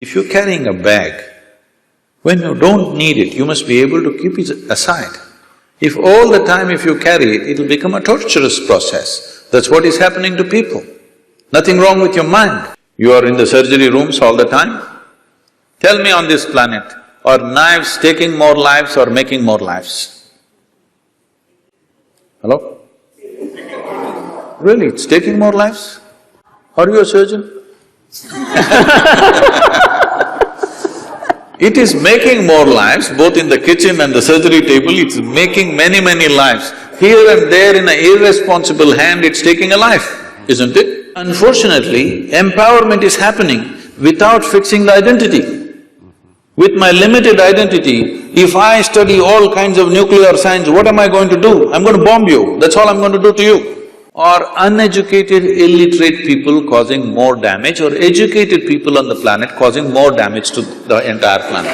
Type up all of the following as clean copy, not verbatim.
If you're carrying a bag, when you don't need it, you must be able to keep it aside. If all the time if you carry it, it'll become a torturous process. That's what is happening to people. Nothing wrong with your mind. You are in the surgery rooms all the time. Tell me on this planet, are knives taking more lives or making more lives? Hello? Really, it's taking more lives? Are you a surgeon? It is making more lives, both in the kitchen and the surgery table, it's making many lives. Here and there in an irresponsible hand, it's taking a life, isn't it? Unfortunately, empowerment is happening without fixing the identity. With my limited identity, if I study all kinds of nuclear science, what am I going to do? I'm going to bomb you, that's all I'm going to do to you. Or uneducated, illiterate people causing more damage, or educated people on the planet causing more damage to the entire planet.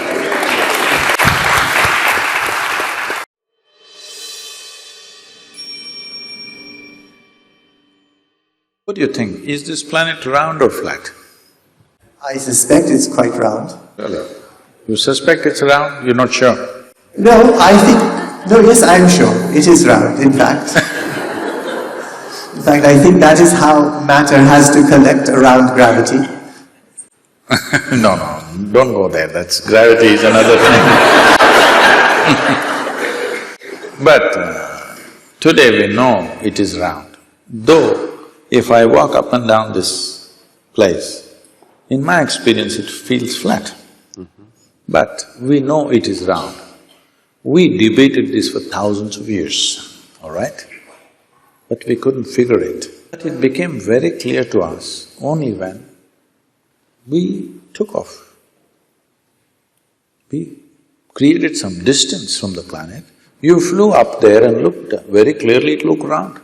What do you think? Is this planet round or flat? I suspect it's quite round. Really? You suspect it's round, you're not sure? No, I think… no, yes, I'm sure it is round, in fact. In fact, I think that is how matter has to collect around gravity. No, don't go there, gravity is another thing. But today we know it is round. Though, if I walk up and down this place, in my experience it feels flat. But we know it is round. We debated this for thousands of years, all right? But we couldn't figure it. But it became very clear to us only when we took off. We created some distance from the planet. You flew up there and looked, very clearly it looked round.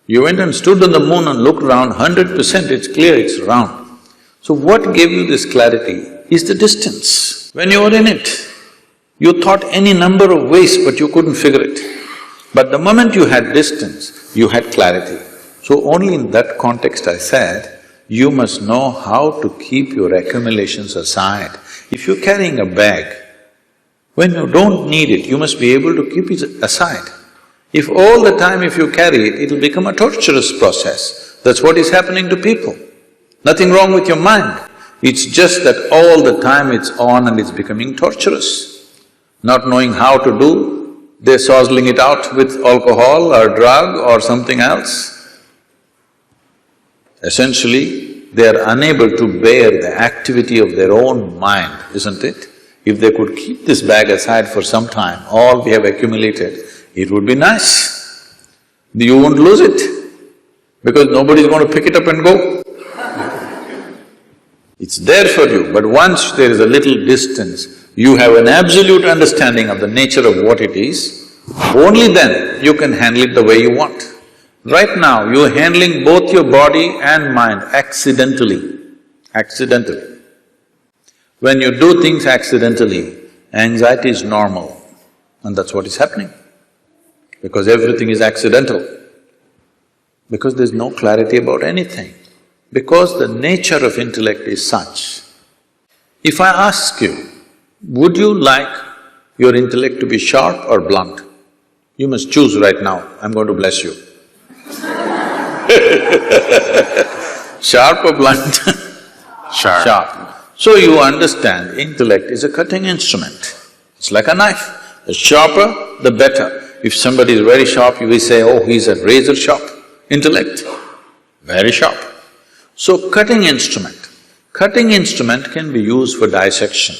You went and stood on the moon and looked round, 100% it's clear it's round. So what gave you this clarity is the distance. When you were in it, you thought any number of ways but you couldn't figure it. But the moment you had distance, you had clarity. So only in that context I said, you must know how to keep your accumulations aside. If you're carrying a bag, when you don't need it, you must be able to keep it aside. If all the time if you carry it, it'll become a torturous process. That's what is happening to people. Nothing wrong with your mind. It's just that all the time it's on and it's becoming torturous. Not knowing how to do, they're sozzling it out with alcohol or drug or something else. Essentially, they're unable to bear the activity of their own mind, isn't it? If they could keep this bag aside for some time, all we have accumulated, it would be nice. You won't lose it, because nobody's going to pick it up and go. It's there for you, but once there is a little distance, you have an absolute understanding of the nature of what it is, only then you can handle it the way you want. Right now, you're handling both your body and mind accidentally. When you do things accidentally, anxiety is normal, and that's what is happening. Because everything is accidental. Because there's no clarity about anything. Because the nature of intellect is such. If I ask you, would you like your intellect to be sharp or blunt? You must choose right now, I'm going to bless you. Sharp or blunt? Sharp. Sharp. So you understand, intellect is a cutting instrument. It's like a knife. The sharper, the better. If somebody is very sharp, you will say, oh, he's a razor sharp. Intellect, very sharp. So cutting instrument. Cutting instrument can be used for dissection.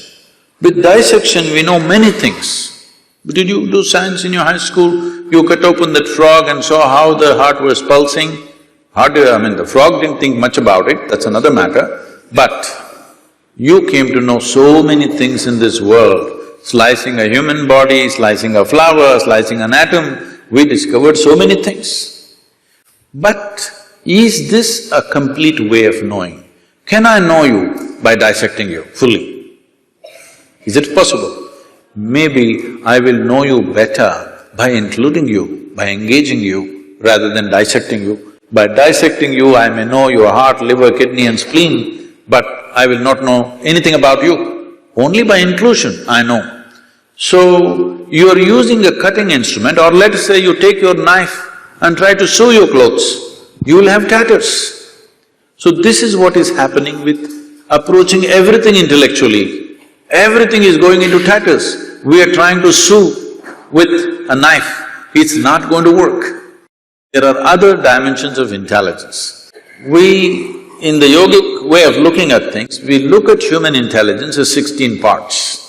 With dissection, we know many things. Did you do science in your high school? You cut open that frog and saw how the heart was pulsing. The frog didn't think much about it, that's another matter. But you came to know so many things in this world, slicing a human body, slicing a flower, slicing an atom, we discovered so many things. But is this a complete way of knowing? Can I know you by dissecting you fully? Is it possible? Maybe I will know you better by including you, by engaging you, rather than dissecting you. By dissecting you, I may know your heart, liver, kidney and spleen, but I will not know anything about you. Only by inclusion I know. So, you are using a cutting instrument, or let us say you take your knife and try to sew your clothes, you will have tatters. So this is what is happening with approaching everything intellectually. Everything is going into tatters. We are trying to sew with a knife, it's not going to work. There are other dimensions of intelligence. In the yogic way of looking at things, we look at human intelligence as 16 parts.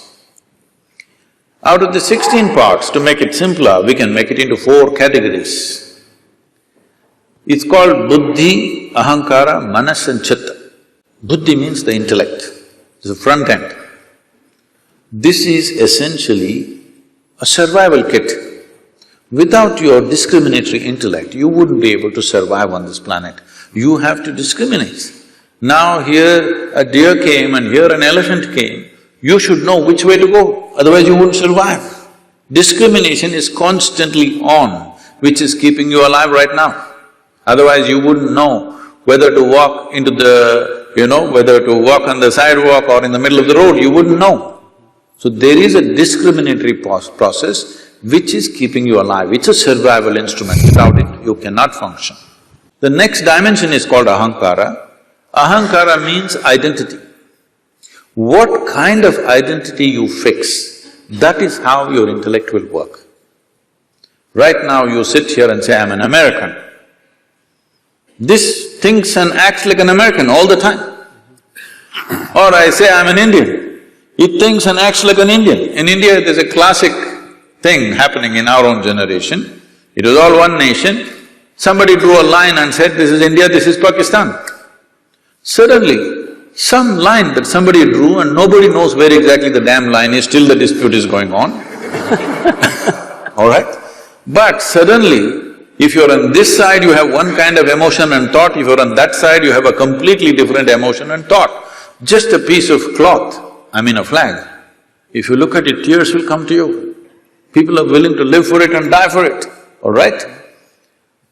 Out of the 16 parts, to make it simpler, we can make it into 4 categories. It's called buddhi, ahankara, manas and chitta. Buddhi means the intellect, it's the front end. This is essentially a survival kit. Without your discriminatory intellect, you wouldn't be able to survive on this planet. You have to discriminate. Now here a deer came and here an elephant came, you should know which way to go, otherwise you wouldn't survive. Discrimination is constantly on, which is keeping you alive right now. Otherwise you wouldn't know whether to walk into the… whether to walk on the sidewalk or in the middle of the road, you wouldn't know. So there is a discriminatory process which is keeping you alive. It's a survival instrument. Without it, you cannot function. The next dimension is called ahankara. Ahankara means identity. What kind of identity you fix, that is how your intellect will work. Right now you sit here and say, I'm an American. This thinks and acts like an American all the time. Or I say, I'm an Indian. It thinks and acts like an Indian. In India, there's a classic thing happening in our own generation. It was all one nation. Somebody drew a line and said, this is India, this is Pakistan. Suddenly, some line that somebody drew and nobody knows where exactly the damn line is, still the dispute is going on. All right? But suddenly, if you're on this side, you have one kind of emotion and thought, if you're on that side, you have a completely different emotion and thought. Just a piece of cloth, I mean a flag, if you look at it, tears will come to you. People are willing to live for it and die for it, all right?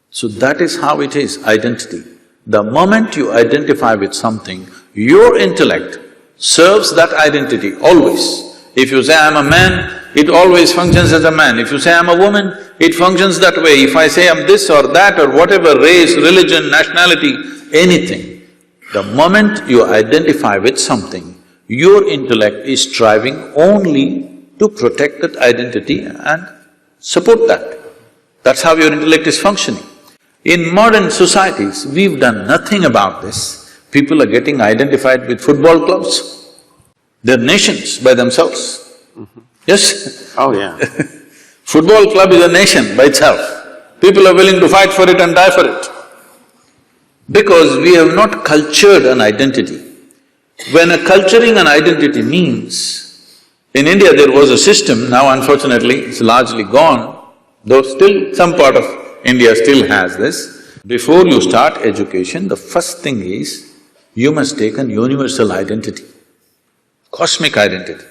So that is how it is, identity. The moment you identify with something, your intellect serves that identity always. If you say, I'm a man, it always functions as a man. If you say, I'm a woman, it functions that way. If I say I'm this or that or whatever, race, religion, nationality, anything, the moment you identify with something, your intellect is striving only to protect that identity and support that. That's how your intellect is functioning. In modern societies, we've done nothing about this. People are getting identified with football clubs. They're nations by themselves. Yes? Oh, yeah. Football club is a nation by itself. People are willing to fight for it and die for it. Because we have not cultured an identity. When a culturing an identity means, in India there was a system, now unfortunately it's largely gone, though still some part of India still has this. Before you start education, the first thing is, you must take an universal identity, cosmic identity.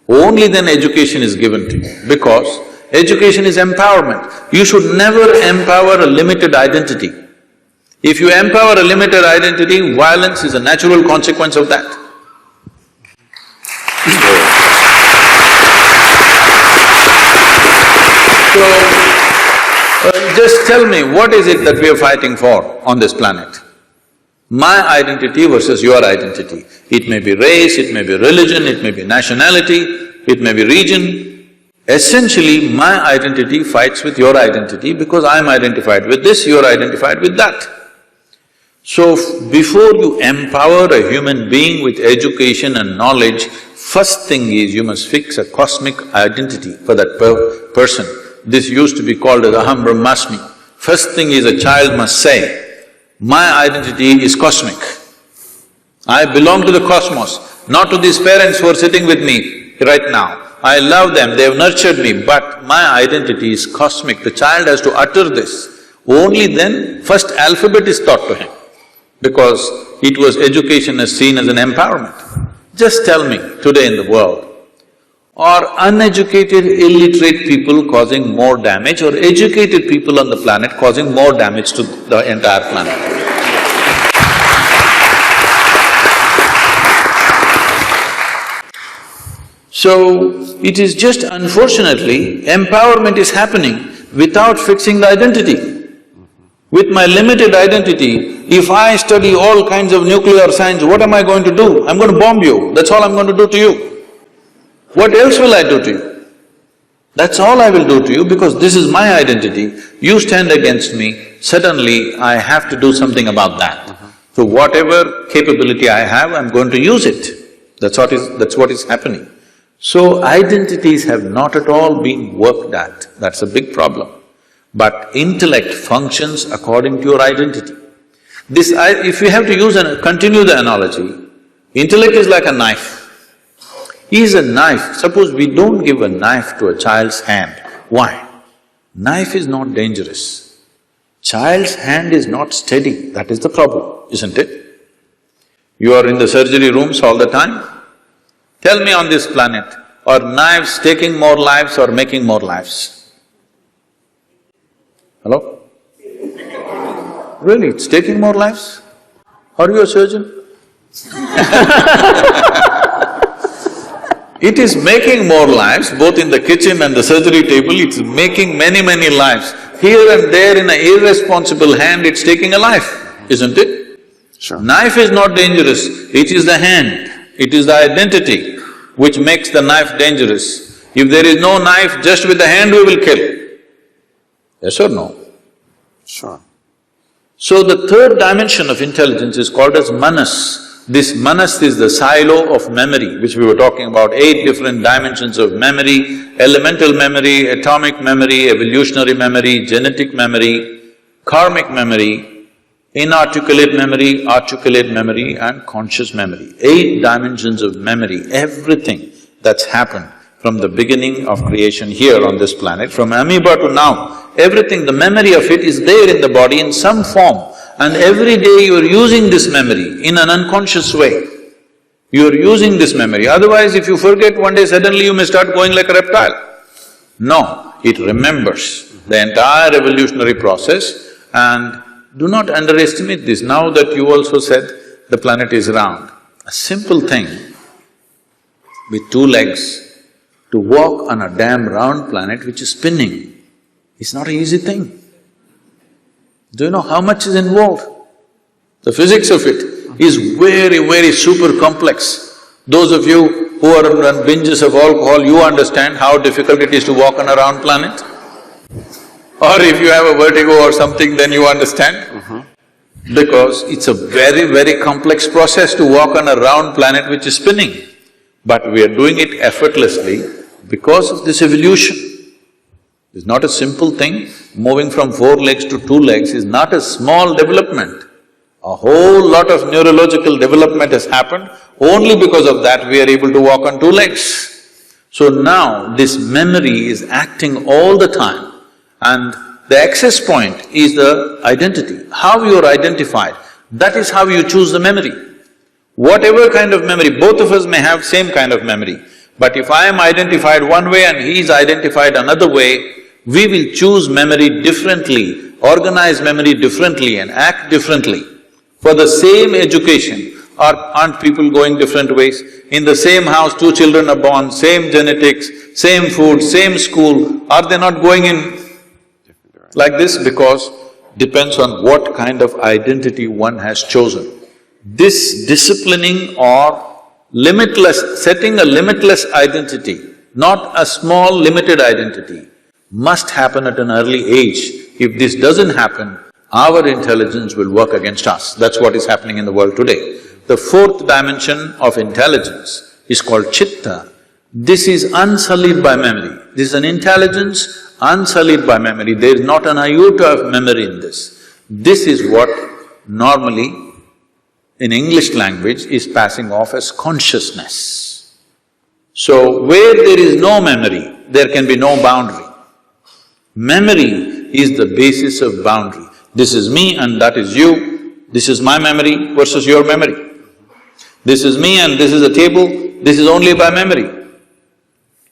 Only then education is given to you, because education is empowerment. You should never empower a limited identity. If you empower a limited identity, violence is a natural consequence of that. So, just tell me, what is it that we are fighting for on this planet? My identity versus your identity. It may be race, it may be religion, it may be nationality, it may be region. Essentially, my identity fights with your identity because I'm identified with this, you're identified with that. So, before you empower a human being with education and knowledge, first thing is you must fix a cosmic identity for that person. This used to be called as Aham Brahmasmi. First thing is a child must say, my identity is cosmic. I belong to the cosmos, not to these parents who are sitting with me right now. I love them, they have nurtured me, but my identity is cosmic. The child has to utter this. Only then, first alphabet is taught to him, because it was education as seen as an empowerment. Just tell me, today in the world, are uneducated, illiterate people causing more damage or educated people on the planet causing more damage to the entire planet? So, it is just unfortunately, empowerment is happening without fixing the identity. With my limited identity, if I study all kinds of nuclear science, what am I going to do? I'm going to bomb you, that's all I'm going to do to you. What else will I do to you? That's all I will do to you because this is my identity. You stand against me, suddenly I have to do something about that. So whatever capability I have, I'm going to use it. That's what is happening. So identities have not at all been worked at, that's a big problem. But intellect functions according to your identity. If you have to use continue the analogy, intellect is like a knife. Is a knife, suppose we don't give a knife to a child's hand, why? Knife is not dangerous. Child's hand is not steady, that is the problem, isn't it? You are in the surgery rooms all the time. Tell me on this planet, are knives taking more lives or making more lives? Hello? Really, it's taking more lives? Are you a surgeon? It is making more lives, both in the kitchen and the surgery table, it's making many lives. Here and there in an irresponsible hand, it's taking a life, isn't it? Sure. Knife is not dangerous, it is the hand, it is the identity which makes the knife dangerous. If there is no knife, just with the hand we will kill. Yes or no? Sure. So the third dimension of intelligence is called as manas. This manas is the silo of memory, which we were talking about, 8 different dimensions of memory: elemental memory, atomic memory, evolutionary memory, genetic memory, karmic memory, inarticulate memory, articulate memory and conscious memory. 8 dimensions of memory, everything that's happened from the beginning of creation here on this planet, from amoeba to now, everything, the memory of it is there in the body in some form. And every day you are using this memory in an unconscious way. You are using this memory, otherwise if you forget one day, suddenly you may start going like a reptile. No, it remembers the entire evolutionary process and do not underestimate this. Now that you also said the planet is round, a simple thing with 2 legs to walk on a damn round planet which is spinning, it's not an easy thing. Do you know how much is involved? The physics of it is very super complex. Those of you who are on binges of alcohol, you understand how difficult it is to walk on a round planet. Or if you have a vertigo or something, then you understand. Because it's a very complex process to walk on a round planet which is spinning. But we are doing it effortlessly because of this evolution. It's not a simple thing. Moving from 4 legs to 2 legs is not a small development. A whole lot of neurological development has happened, only because of that we are able to walk on 2 legs. So now this memory is acting all the time and the access point is the identity. How you are identified, that is how you choose the memory. Whatever kind of memory, both of us may have same kind of memory, but if I am identified one way and he is identified another way, we will choose memory differently, organize memory differently and act differently. For the same education, aren't people going different ways? In the same house, 2 children are born, same genetics, same food, same school, are they not going in like this? Because depends on what kind of identity one has chosen. This disciplining or setting a limitless identity, not a small limited identity, must happen at an early age. If this doesn't happen, our intelligence will work against us. That's what is happening in the world today. The 4th dimension of intelligence is called chitta. This is unsullied by memory. This is an intelligence unsullied by memory. There is not an iota of memory in this. This is what normally in English language is passing off as consciousness. So, where there is no memory, there can be no boundary. Memory is the basis of boundary. This is me and that is you, this is my memory versus your memory. This is me and this is a table, this is only by memory.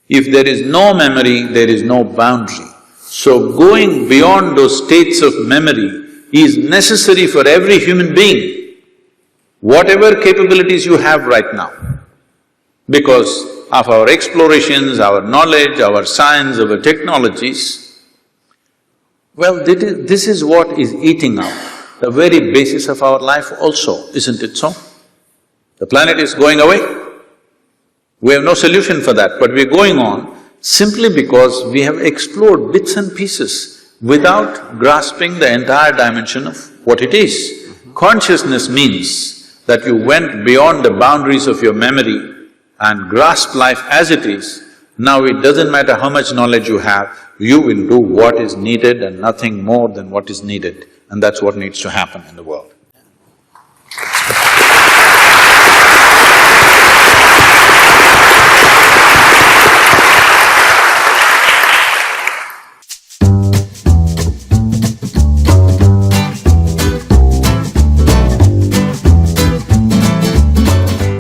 If there is no memory, there is no boundary. So going beyond those states of memory is necessary for every human being, whatever capabilities you have right now. Because of our explorations, our knowledge, our science, our technologies, well, this is what is eating up the very basis of our life also, isn't it so? The planet is going away. We have no solution for that, but we're going on simply because we have explored bits and pieces without grasping the entire dimension of what it is. Consciousness means that you went beyond the boundaries of your memory and grasped life as it is. Now it doesn't matter how much knowledge you have, you will do what is needed and nothing more than what is needed, and that's what needs to happen in the world.